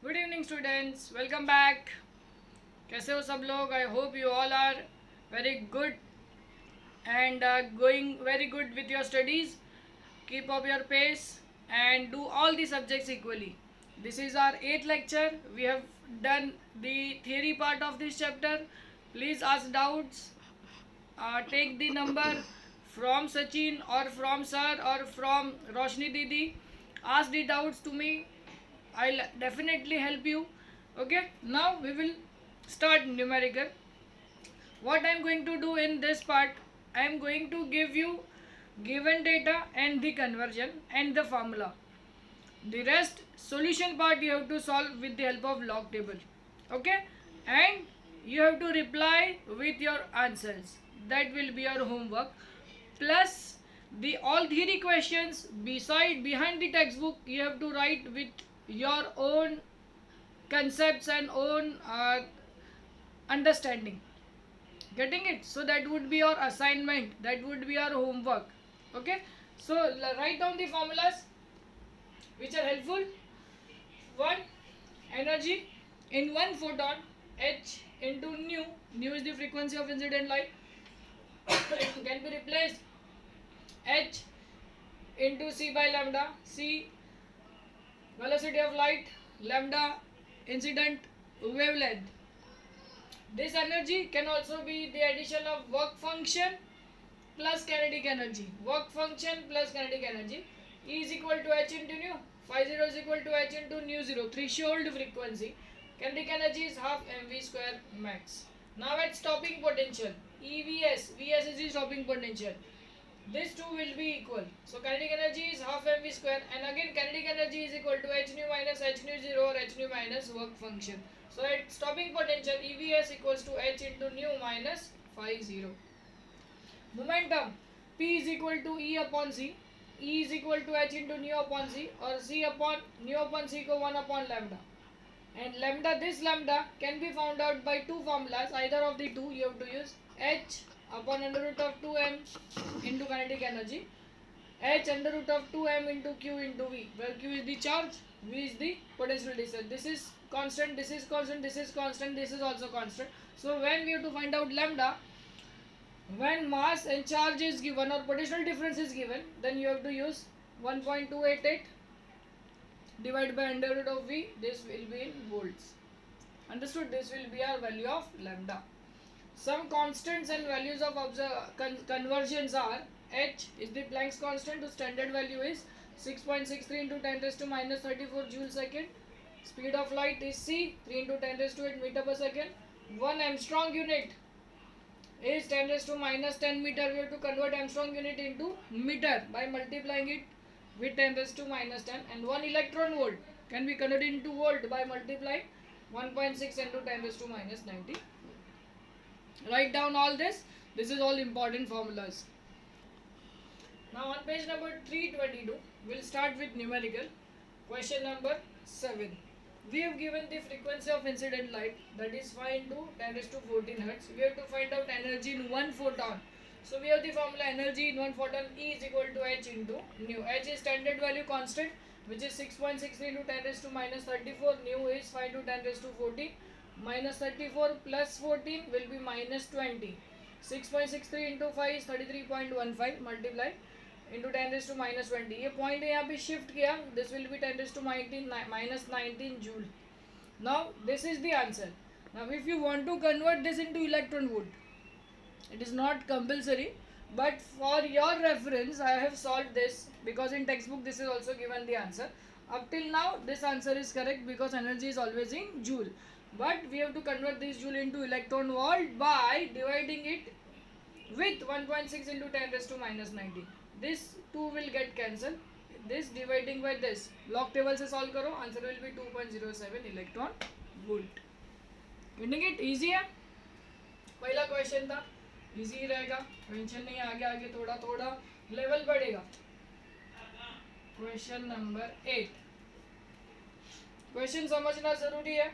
Good evening students, welcome back. कैसे हो सब लोग? I hope you all are very good and going very good with your studies. Keep up your pace and do all the subjects equally. This is our 8th lecture. We have done the theory part of this chapter. Please ask doubts. Take the number from Sachin or from sir or from Roshni Didi. Ask the doubts to me. I'll definitely help you. Okay, now we will start numerical. What I am going to do in this part, I am going to give you given data and the conversion and the formula. The rest solution part you have to solve with the help of log table. Okay, and you have to reply with your answers. That will be your homework. Plus the all theory questions beside behind the textbook you have to write with your own concepts and own understanding. Getting it? So that would be your assignment, that would be your homework. Okay, so write down the formulas which are helpful. One, energy in one photon, h into nu is the frequency of incident light. Can be replaced h into c by lambda. C, velocity of light, lambda, incident wavelength. This energy can also be the addition of work function plus kinetic energy. Work function plus kinetic energy. E is equal to h into nu. Phi 0 is equal to h into nu 0. Threshold frequency. Kinetic energy is half mv square max. Now at stopping potential. EVS. Vs is the stopping potential. These two will be equal. So kinetic energy is half mv square, and again kinetic energy is equal to h nu minus h nu 0 or h nu minus work function. So at stopping potential, EVS equals to h into nu minus phi 0. Momentum, P is equal to E upon C. E is equal to h into nu upon C, or C upon nu upon C को 1 upon lambda. And lambda, this lambda can be found out by two formulas. Either of the two you have to use. H upon under root of 2m into kinetic energy. H under root of 2m into q into v, where q is the charge, v is the potential difference. This is constant, this is constant, this is constant, this is also constant. So when we have to find out lambda, when mass and charge is given or potential difference is given, then you have to use 1.288 divided by under root of v. This will be in volts. Understood? This will be our value of lambda. Some constants and values of conversions are: h is the Planck's constant, whose standard value is 6.63 into 10 raised to minus 34 joule second. Speed of light is c, 3 into 10 raised to 8 meter per second. 1 Armstrong unit is 10 raised to minus 10 meter. We have to convert Armstrong unit into meter by multiplying it with 10 raised to minus 10. And 1 electron volt can be converted into volt by multiplying 1.6 into 10 raised to minus 90. Write down all this. This is all important formulas. Now on page number 322, we'll start with numerical. Question number 7. We have given the frequency of incident light, that is phi into 10 raised to 14 hertz. We have to find out energy in one photon. So we have the formula: energy in one photon, E is equal to h into nu. H is standard value constant, which is 6.63 into 10 raised to minus 34. Nu is phi into 10 raised to 14. Minus 34 plus 14 will be minus 20. 6.63 into 5 is 33.15 multiply into 10 raised to minus 20. ये point यहाँ पे shift किया, this will be 10 raised to minus 19 joule. Now this is the answer. Now if you want to convert this into electron volt, it is not compulsory, but for your reference I have solved this, because in textbook this is also given the answer. Up till now this answer is correct because energy is always in joule, but we have to convert this joule into electron volt by dividing it with 1.6 into 10 raised to minus 19. This 2 will get cancelled. This dividing by this, log table से solve करो, answer will be 2.07 electron volt. Getting it? Easy है. पहला question था, easy ही रहेगा, tension नहीं. आगे आगे थोड़ा थोड़ा लेवल बढ़ेगा. Question number 8. क्वेश्चन समझना जरूरी है.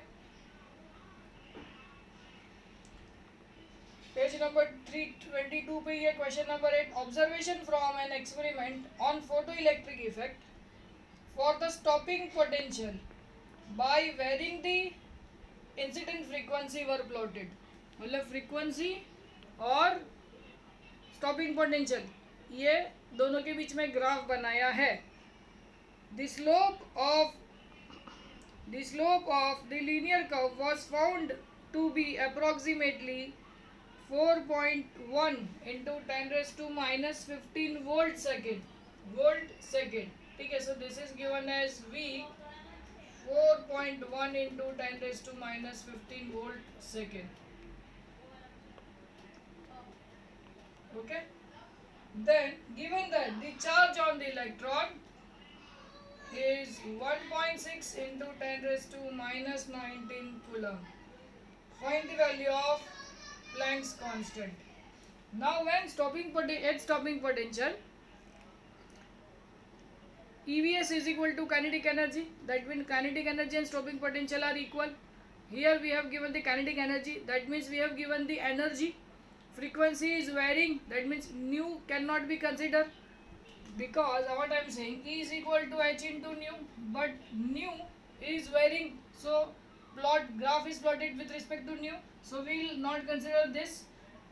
पेज नंबर 322 पे ये question number 8. Observation from an experiment on photo electric effect for the stopping potential by varying the incident frequency were plotted, मतलब फ्रीक्वेंसी और स्टॉपिंग पोटेंशियल ये दोनों के बीच में ग्राफ बनाया है. The slope of the linear curve was found to be approximately 4.1 into 10 raised to minus 15 volt second. ठीक है, so this is given as V 4.1 into 10 raised to minus 15 volt second. Okay, then given that the charge on the electron is 1.6 into 10 raised to minus 19 coulomb, find the value of Planck's constant. Now when stopping potential EVS is equal to kinetic energy, that means kinetic energy and stopping potential are equal. Here we have given the kinetic energy, that means we have given the energy. Frequency is varying, that means nu cannot be considered, because what I am saying E is equal to H into nu, but nu is varying, so graph is plotted with respect to nu, so we will not consider this.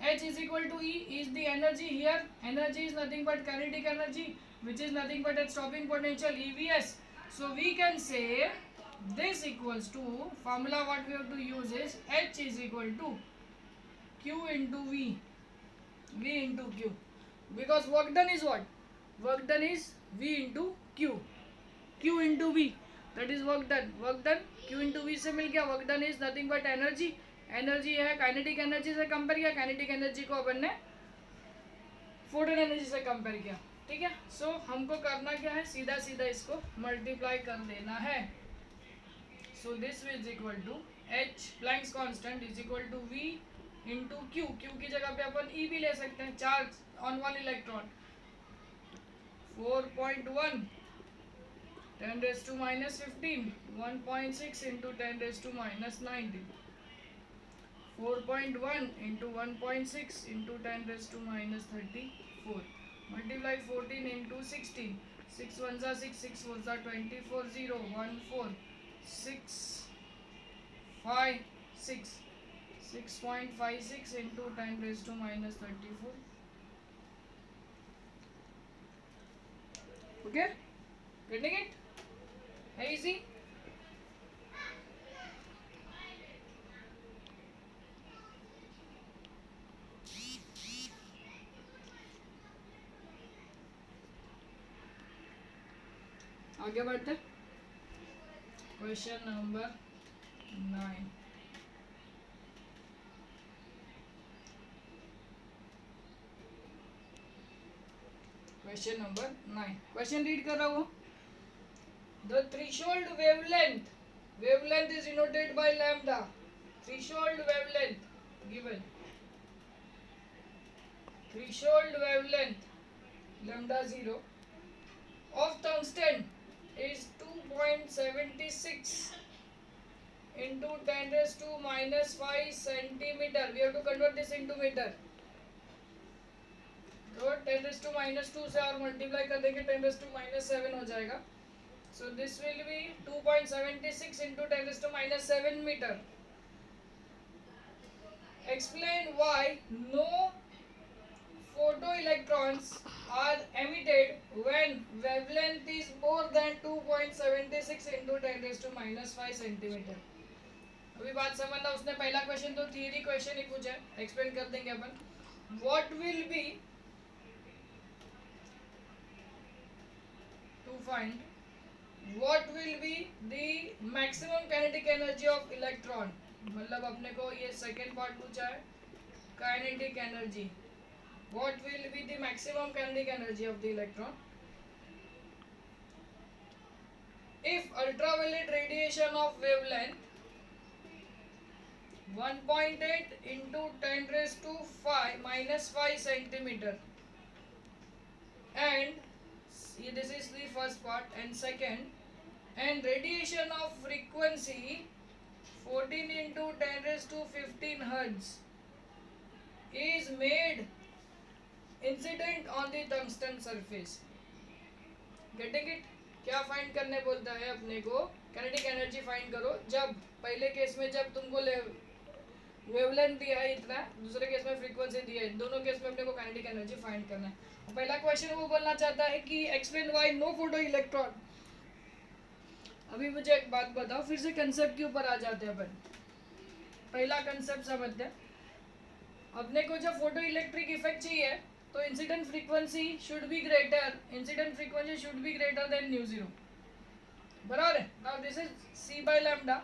H is equal to E is the energy. Here energy is nothing but kinetic energy, which is nothing but a stopping potential EVS. So we can say this equals to, formula what we have to use is H is equal to Q into V into Q, because work done is what? Work done is V into Q into V, that is work done. Q into V से मिल गया. Work done is nothing but energy. Energy है kinetic energy से compare किया, kinetic energy को अपन ने photon energy से compare किया. ठीक है, सो हमको करना क्या है, सीधा इसको मल्टीप्लाई कर देना है. So this is equal to H Planck's constant is equal to V into Q. Q की जगह पे अपन E भी ले सकते हैं, charge on one electron. 4.1 10 raised to minus 15, 1.6 into 10 raised to minus 19, 4.1 into 1.6 into 10 raised to minus 34, multiply 14 into 16, 6 1s are 6, 6 4s are 24, 0 1 4, 6 5 6, 6.56 into 10 raised to minus 34. Okay, getting it? Easy. आगे बढ़ते. Question number 9. Question number 9. Question read कर रहा हूँ. The threshold wavelength is denoted by lambda. Threshold wavelength given. Threshold wavelength lambda 0 of tungsten is 2.76 into 10 raised to minus 5 centimeter. We have to convert this into meter. तो 10 raised to minus 2 से और multiply कर देंगे 10 raised to minus 7 हो जाएगा. So this will be 2.76 into 10 raised to minus 7 meter. Explain why no photoelectrons are emitted when wavelength is more than 2.76 into 10 raised to minus 5 centimeter. अभी बात समझना. उसने पहला क्वेश्चन तो थियरी क्वेश्चन ही पूछा है, एक्सप्लेन कर देंगे अपन. What will be to find what will be the maximum kinetic energy of electron. मतलब अपने को ये सेकेंड पार्ट पूछा है, kinetic energy. What will be the maximum kinetic energy of the electron if ultraviolet radiation of wavelength 1.8 into 10 raised to 5 minus 5 centimeter, and this is the first part, and second, and radiation of frequency 14 into 10 raised to 15 hertz is made incident on the tungsten surface. Getting it? क्या find करने बोलता है अपने को? Kinetic energy find करो। जब पहले case में जब तुमको वेवलेंथ दिया है इतना, दूसरे केस में फ्रीक्वेंसी दी है, दोनों केस में अपने को काइनेटिक एनर्जी फाइंड करना है। पहला क्वेश्चन वो बोलना चाहता है कि explain why no photo electron. अभी मुझे एक बात बताओ, फिर से कंसेप्ट के ऊपर आ जाते हैं अपन। पहला कंसेप्ट समझते हैं। अपने को जब फोटो इलेक्ट्रिक इफेक्ट चाहिए तो incident frequency should be greater, incident frequency should be greater than nu zero, बराबर है। Now this is C by lambda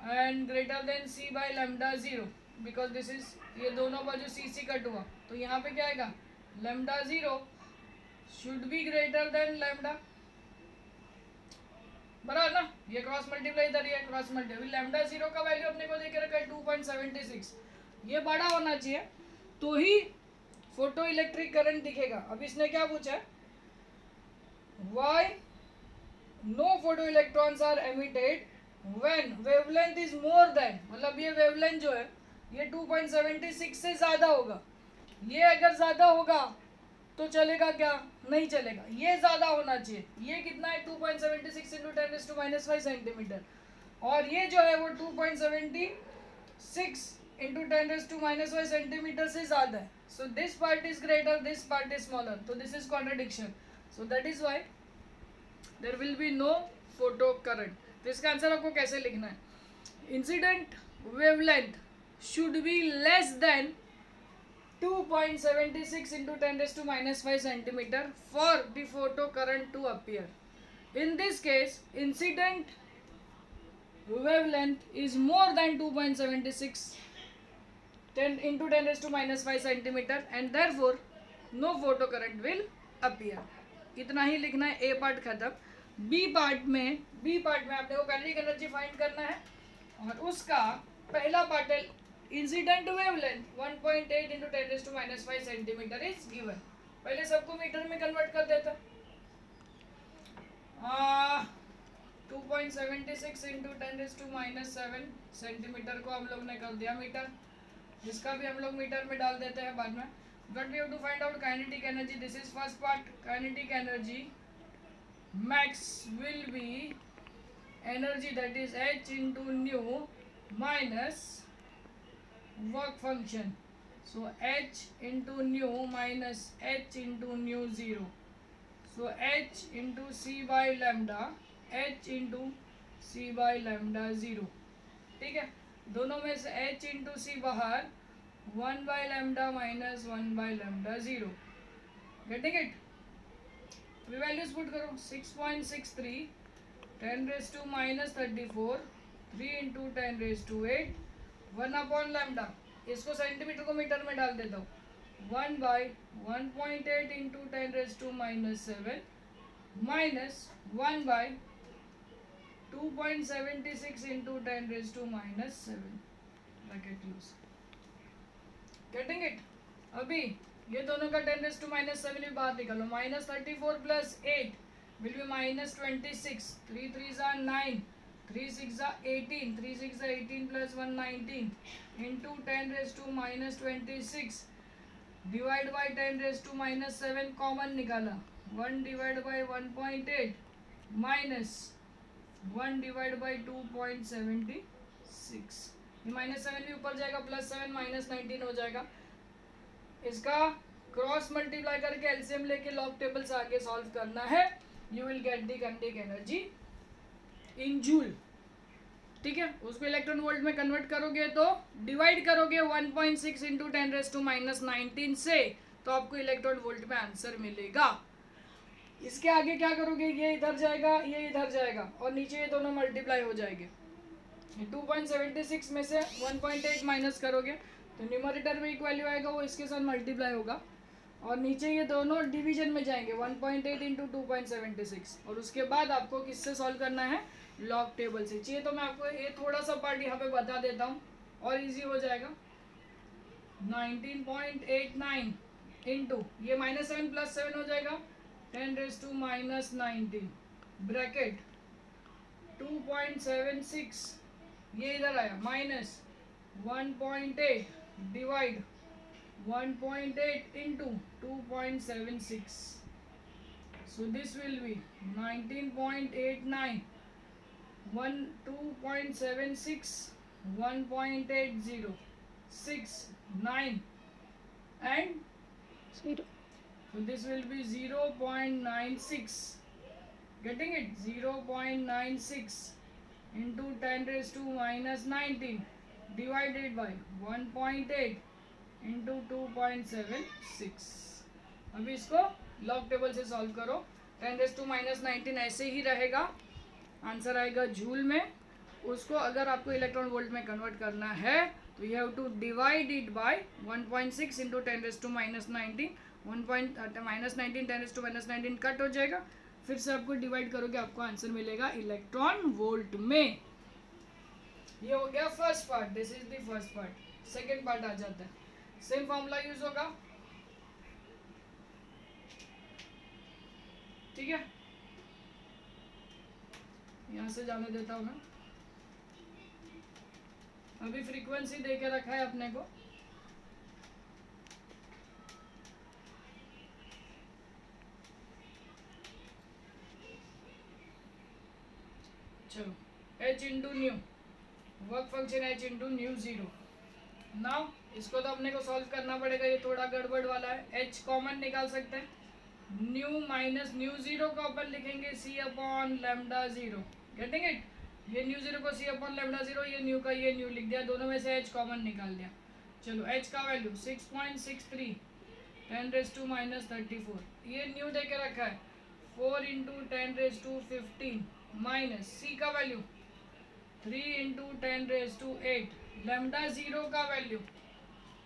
and greater than C by lambda zero, because this is, ये दोनों बाजू सी सी cut हुआ, तो यहाँ पे क्या आएगा, lambda zero should be greater then lambda, बराबर ना। ये क्रॉस मल्टीप्लाई इधर, ये क्रॉस मल्टीप्लाई, लैम्डा जीरो का वैल्यू अपने को देख रखा है 2.76, ये बड़ा होना चाहिए तो ही फोटो इलेक्ट्रिक करंट दिखेगा। अब इसने क्या पूछा है, why no photo electrons are emitted when wavelength is more than, मतलब ये वेवलेंथ जो है ये 2.76 से ज्यादा होगा। ये अगर ज्यादा होगा तो चलेगा क्या, नहीं चलेगा, ये ज्यादा होना चाहिए। ये कितना है 2.76 इंटू 10⁻⁵ सेंटीमीटर, और ये जो है वो 2.76 इंटू 10⁻⁵ सेंटीमीटर से ज्यादा है। So this part is greater, this part is smaller, तो this is contradiction. So that is why there will be no photo current. तो इसका आंसर आपको कैसे लिखना है, incident wavelength should be less than 2.76 into 10⁻⁵ centimeter for the photo current to appear. In this case, incident wavelength is more than 2.76 into 10⁻⁵ centimeter and therefore no photo current will appear. इतना ही लिखना है, ए part खत्म। B part में आपने को kinetic energy find करना है, और उसका पहला पार्ट है incident wavelength 1.8 into 10⁻⁵ centimetre is given. पहले सबको मीटर में कन्वर्ट कर देता, 2.76 into 10⁻⁷ सेंटीमीटर को हम लोग ने कर दिया मीटर, इसका भी हम लोग मीटर में डाल देते हैं बाद में। But we have to find out kinetic energy. This is first part, kinetic energy max will be energy that is h into nu minus work function, so h into nu minus h into nu 0, so h into c by lambda, h into c by lambda 0, ठीक है। दोनों में से h into c बाहर, 1 by lambda minus 1 by lambda 0, getting it। Values put करो, 6.63 10⁻⁻34 3 into 10⁸ 1 upon lambda, इसको centimetre को metre में डाल देता हूँ, 1 by 1.8 into 10⁻⁷ minus 1 by 2.76 into 10⁻⁷, bracket close, getting it. अभी ये दोनों का 10⁻⁷ भी बाहर निकालो, -34 plus 8 will be -26, 3 3s are 9, 3 6 are 18, 3 6 are 18 plus 1 19 into 10⁻⁻26 divide by 10⁻⁻7 common निकाला, 1 divide by 1.8 minus 1 divide by 2.76, -7 भी ऊपर जाएगा, +7 -19 हो जाएगा। इसका क्रॉस मल्टीप्लाई करके एलसीएम लेके लॉग टेबल से आगे सॉल्व करना है, you will get the kinetic energy in joule, ठीक है। उसको इलेक्ट्रॉन वोल्ट में कन्वर्ट करोगे तो डिवाइड करोगे 1.6 इंटू 10⁻⁻19 से, तो आपको इलेक्ट्रॉन वोल्ट में आंसर मिलेगा। इसके आगे क्या करोगे, ये इधर जाएगा, ये इधर जाएगा, और नीचे ये दोनों मल्टीप्लाई हो जाएंगे। 2.76 में से 1.8 माइनस करोगे तो न्यूमरेटर में एक वैल्यू आएगा, वो इसके साथ मल्टीप्लाई होगा, और नीचे ये दोनों डिवीजन में जाएंगे, 1.8 इंटू 2.76, और उसके बाद आपको किससे सॉल्व करना है, लॉग टेबल से। चाहिए तो मैं आपको ये थोड़ा सा पार्ट यहाँ पे बता देता हूँ और इजी हो जाएगा। 19.89 इंटू ये -7 + 7 हो जाएगा 10⁻⁻19 ब्रैकेट 2.76, ये इधर आया minus 1.8 divide 1.8 into 2.76, so this will be 19.89 2.76, 1.80, 6, 9 and 0. so this will be 0.96. Getting it? 0.96 into 10 raised to minus 19 divided by 1.8 into 2.76. अभी इसको लॉग टेबल से सॉल्व करो. 10 रेज टू माइनस 19 ऐसे ही रहेगा. आंसर आएगा जूल में. उसको अगर आपको इलेक्ट्रॉन वोल्ट में कन्वर्ट करना है तो you have to divide it by 1.6 into 10 raise to minus 19. Minus 19 10 raise to minus 19 cut हो जाएगा. फिर से आपको डिवाइड करोगे, आपको आंसर मिलेगा इलेक्ट्रॉन वोल्ट में. ये हो गया first part. This is the first part. Second part आ जाता है. सेम फॉर्मूला यूज होगा. ठीक है, यहां से जाने देता हूं मैं. अभी फ्रीक्वेंसी दे के रखा है अपने को. चलो, h into new, work function h into new 0. Now इसको तो अपने को सॉल्व करना पड़ेगा. ये थोड़ा गड़बड़ वाला है. h कॉमन निकाल सकते हैं. न्यू माइनस न्यू 0 को अपन लिखेंगे c upon lambda 0. Getting it? ये न्यू 0 को c अपॉन लेमडा 0, ये न्यू का ये न्यू लिख दिया. दोनों में से h कॉमन निकाल दिया. चलो, h का वैल्यू 6.63 10 रेज टू माइनस 34. ये न्यू दे के रखा है 4 into 10 raise to 15 minus c का value 3 into 10 raise to 8. Lambda 0 का value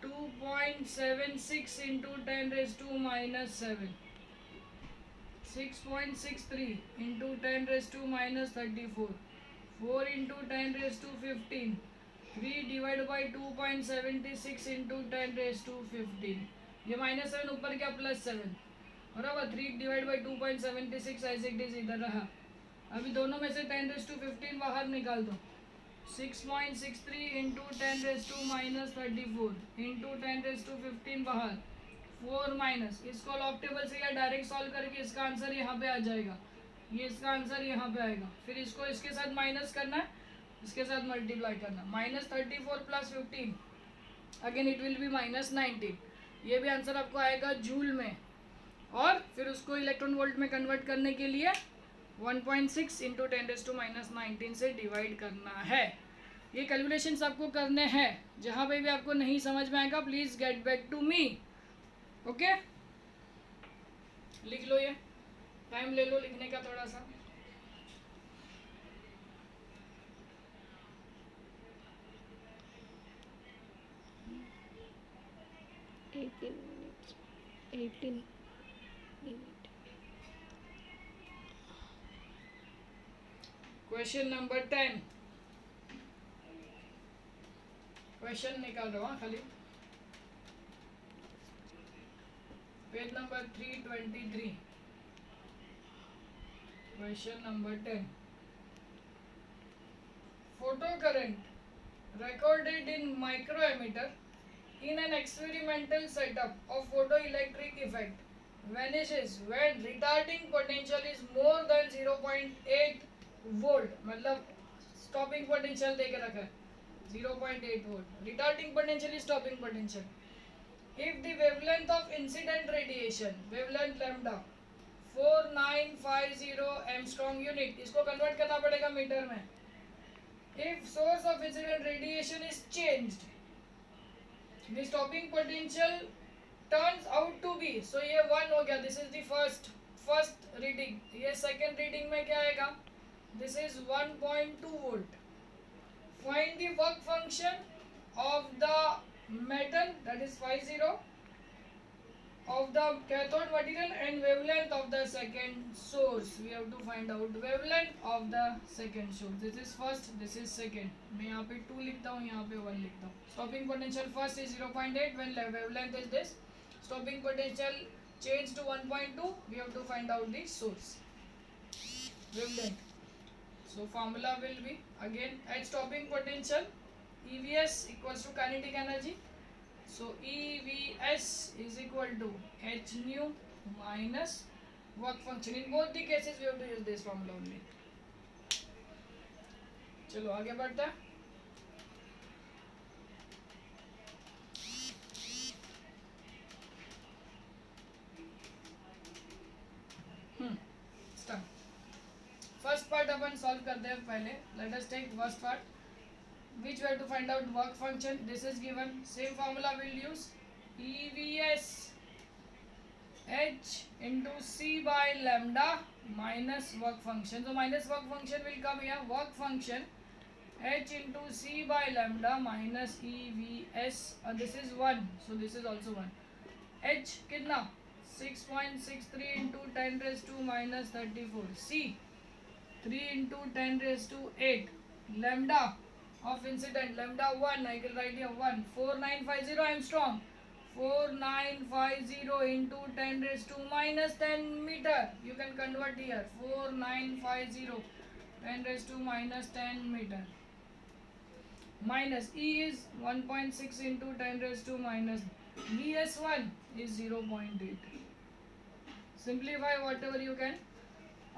2.76 into 10 raise to minus 7. 6.63 into 10 raise to minus 34. 4 into 10 raise to 15. 3 divide by 2.76 into 10 raise to 15. ये minus 7 ऊपर क्या plus 7 बराबर. 3 डिवाइड बाई 2.76 ऐसे it is इधर रहा. अभी दोनों में से 10 रेज टू 15 बाहर निकाल दो. 6.63 into 10 raise to minus 34 into 10 raise to 15 बाहर. 4 माइनस, इसको लॉग टेबल से या डायरेक्ट सॉल्व करके इसका आंसर यहाँ पे आ जाएगा. ये इसका आंसर यहाँ पे आएगा. फिर इसको इसके साथ माइनस करना है, इसके साथ मल्टीप्लाई करना. Minus 34 plus 15 again it will be minus 19. ये भी आंसर आपको आएगा जूल में. और फिर उसको इलेक्ट्रॉन वोल्ट में कन्वर्ट करने के लिए 1.6 इंटू 10 रेज टू माइनस 19 से डिवाइड करना है. ये कैलकुलेशंस आपको करने हैं. जहाँ पे भी आपको नहीं समझ में आएगा please get back to me. Okay, लिख लो. ये टाइम ले लो लिखने का थोड़ा सा. Question number 10. क्वेश्चन निकाल रहा हूँ खाली. Page number 323. Question number 10. Photo current recorded in micrometer in an experimental setup of photoelectric effect vanishes when retarding potential is more than 0.8 volt. मतलब stopping potential दे के रखा है 0.8 volt. Retarding potential is stopping potential. If the wavelength of incident radiation, wavelength lambda 4950 Armstrong unit, इसको convert करना पड़ेगा metre में. If source of incident radiation is changed, the stopping potential turns out to be, so ये 1 हो गया. This is the first reading. ये second reading में क्या आएगा? This is 1.2 volt. Find the work function of the metal, that is 50, of the cathode material and wavelength of the second source. We have to find out wavelength of the second source. This is first, this is second. मैं यहाँ पे 2 लिखता हूँ, यहाँ पे 1 लिखता हूँ. Stopping potential first is 0.8 when wavelength is this. Stopping potential changed to 1.2. We have to find out the source wavelength. So formula will be again at stopping potential EVS equals to kinetic energy. So EVS is equal to h nu minus work function. In both the cases we have to use this formula only. चलो आगे बढ़ते हैं. First part अपन solve करते हैं पहले. Let us take first part which we have to find out work function. This is given. Same formula we'll use. EVS H into C by lambda minus work function. So minus work function will come here. Work function H into C by lambda minus EVS. This is 1. So this is also 1. H कितना 6.63 into 10 raised to minus 34. C 3 into 10 raised to 8. Lambda of incident, lambda 1, I will write here 1. 4950 Armstrong. 4950 into 10 raised to minus 10 meter. You can convert here. 4950 10 raised to minus 10 meter. Minus E is 1.6 into 10 raised to minus. VS1 is 0.8. Simplify whatever you can.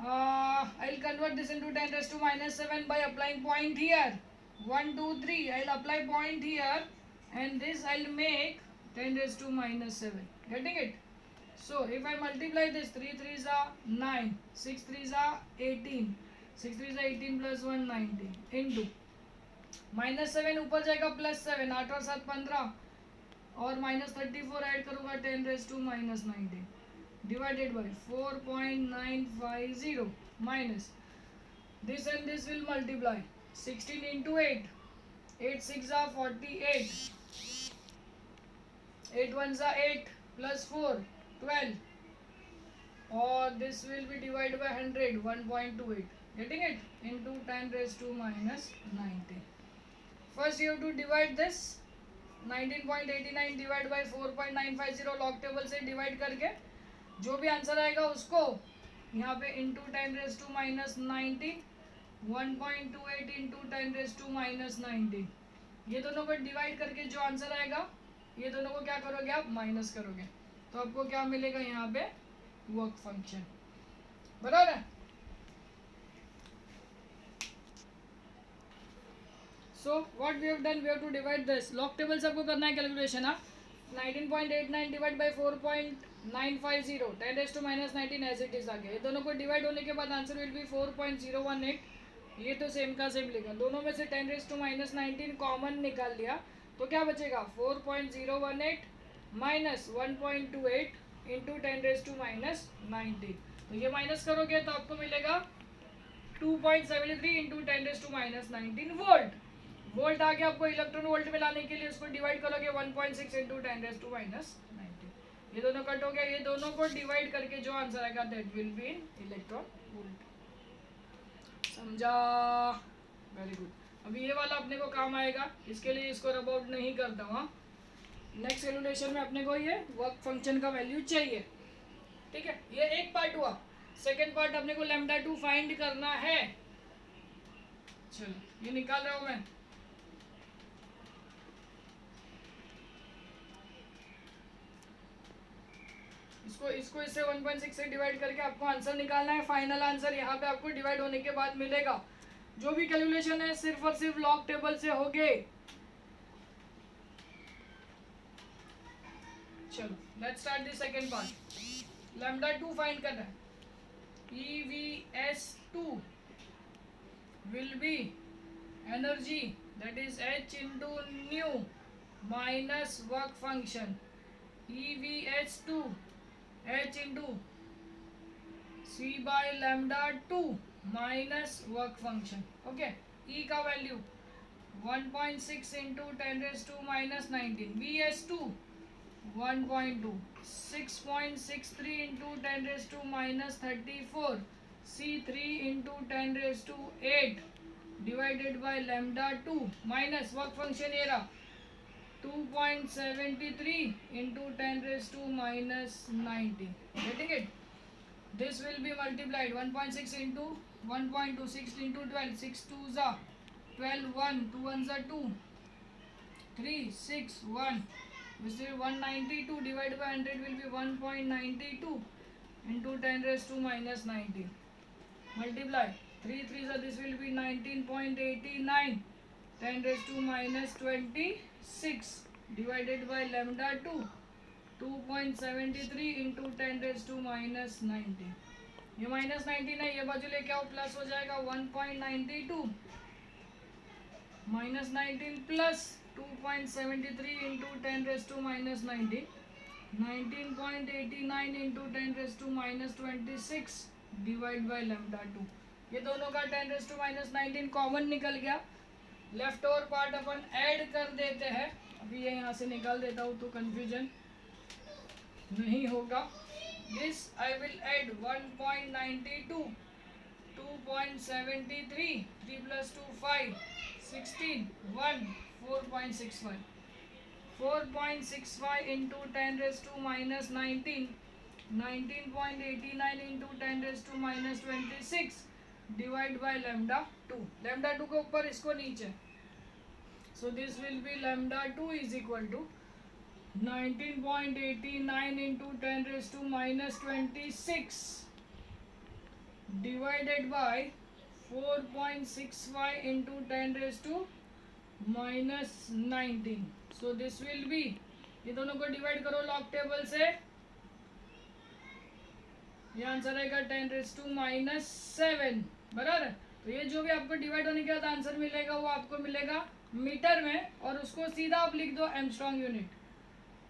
I'll convert this into 10 raised to minus 7 by applying point here. 1, 2, 3. I'll apply point here, and this I'll make 10 raised to minus 7. Getting it? So if I multiply this, 3 3s are 9, 6 3s are 18, 6 3s are 18 plus 1 19 into minus 7 ऊपर जाएगा plus 7, 8 और 7 15 और minus 34 add करूँगा 10 raised to minus 19 divided by 4.950 minus this and this will multiply. 16 into 8. 8 6 are 48. 8 1s are 8 plus 4 12. Or this will be divided by 100 1.28. Getting it? Into 10 raised to minus 90. First you have to divide this 19.89 divided by 4.950 log table से divide करके जो भी answer आएगा उसको यहाँ पे into 10 raised to minus 90 1.28 into 10 raised to minus 90. ये दोनों को डिवाइड करके जो आंसर आएगा ये दोनों को क्या करोगे आप माइनस करोगे तो आपको क्या मिलेगा यहाँ पे वर्क फंक्शन. बराबर है. So what we have done, we have to divide this. Log table से आपको करना है calculation. 19.89 divide by 4.950 10 raised to minus 19 as it is आ गया. ये दोनों को डिवाइड होने के बाद आंसर विल बी 4.018. ये तो सेम का सेम लिखा. दोनों में से 10 raised to minus 19 कॉमन निकाल लिया तो क्या बचेगा 4.018 minus 1.28 into 10 raised to minus 19. तो ये माइनस करोगे तो आपको मिलेगा 2.73 into 10 raised to minus 19 volt. Volt आगे आपको इलेक्ट्रॉन वोल्ट में लाने के लिए उसको डिवाइड करोगे 1.6 इंटू 10 raised to minus 19. ये दोनों कट हो गया. ये दोनों को डिवाइड करके जो आंसर आएगा that will be in electron volt. समझा? Very good. अभी ये वाला अपने को काम आएगा. इसके लिए इसको रब आउट नहीं करता हूँ. नेक्स्ट कैलकुलेशन में अपने को ये वर्क फंक्शन का वैल्यू चाहिए. ठीक है. ये एक पार्ट हुआ. सेकेंड पार्ट अपने को लैम्डा 2 फाइंड करना है. चलो ये निकाल रहा हूँ मैं. इसको इससे 1.6 से डिवाइड करके आपको आंसर निकालना है. फाइनल आंसर यहाँ पे आपको डिवाइड होने के बाद मिलेगा. जो भी कैलकुलेशन है सिर्फ और सिर्फ लॉग टेबल से होंगे. चलो let's start the second part. Lambda 2 find करना है. EVS2 will be energy that is H into nu minus work function. EVS2 H into C by lambda 2 minus work function. Okay. E का value 1.6 into 10 raised to minus 19. VS2 1.2. 6.63 into 10 raised to minus 34. C3 into 10 raised to 8 divided by lambda 2 minus work function ये रहा 2.73 into 10 raised to minus 90. Getting it? This will be multiplied 1.6 into 1.2. 6 into 12. 6 2s are 12. 1 2 1s are 2. 3 6 1. Which is 192 divided by 100 will be 1.92 into 10 raised to minus 90. Multiply 3 3 so this will be 19.89 10 raised to minus 26 divided by lambda 2 2.73 into 10 raised to minus 19. ये minus 19 है, ये बाजू लेके आओ, plus हो जाएगा 1.92 minus 19 plus 2.73 into 10 raise to minus 19 19.89 into 10 raise to minus 26 divide by lambda 2. ये दोनों का 10 रेज टू माइनस 19 कॉमन निकल गया. लेफ्ट ओवर पार्ट अपन ऐड कर देते हैं. अभी ये यहाँ से निकाल देता हूँ तो कंफ्यूजन नहीं होगा. This I will add 1.92 2.73 3 plus 2 5 16 1 4.65 4.65 into 10 raised to minus 19 19.89 into 10 raised to minus 26 divide by lambda 2. lambda 2 के ऊपर इसको नीचे. So this will be lambda 2 is equal to 19.89 into 10 raised to minus 26 divided by 4.65 into 10 raised to minus 19. So this will be, ये दोनों को divide करो log table से, ये आंसर आएगा 10 raised to minus 7. बराबर. तो ये जो भी आपको डिवाइड होने के बाद आंसर मिलेगा वो आपको मिलेगा मीटर में, और उसको सीधा आप लिख दो एमस्ट्रॉन्ग यूनिट.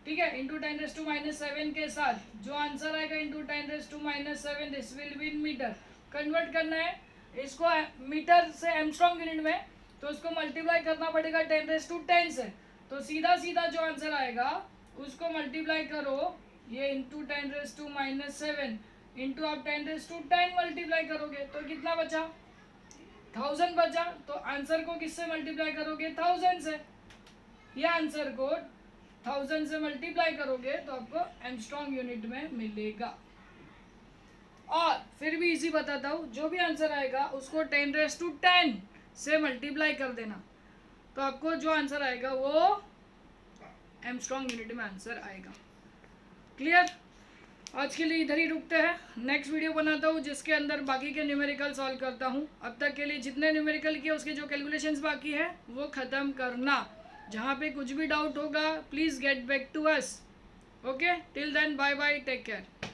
ठीक है. इंटू 10 रेज टू माइनस 7 के साथ जो आंसर आएगा into 10 raise to minus 7 this will be in metre. Convert करना है इसको मीटर से एमस्ट्रॉन्ग यूनिट में, तो उसको मल्टीप्लाई करना पड़ेगा 10 रेज टू 10 से. तो सीधा सीधा जो आंसर आएगा उसको मल्टीप्लाई करो, ये into 10 raise to minus 7 into आप 10 रेज टू 10 मल्टीप्लाई करोगे तो कितना बचा 1000 बचा. तो आंसर को किससे मल्टीप्लाई करोगे 1000 से. ये आंसर को 1000 से मल्टीप्लाई करोगे तो आपको एमस्ट्रॉन्ग यूनिट में मिलेगा. और फिर भी इजी बताता हूँ, जो भी आंसर आएगा उसको 10 रेज टू 10 से मल्टीप्लाई कर देना, तो आपको जो आंसर आएगा वो एमस्ट्रॉन्ग यूनिट में आंसर आएगा. क्लियर. आज के लिए इधर ही रुकते हैं. नेक्स्ट वीडियो बनाता हूँ जिसके अंदर बाकी के न्यूमेरिकल सॉल्व करता हूँ. अब तक के लिए जितने न्यूमेरिकल किए उसके जो कैलकुलेशंस बाकी है वो ख़त्म करना. जहाँ पे कुछ भी डाउट होगा please get back to us. Okay. Till then bye bye. Take care.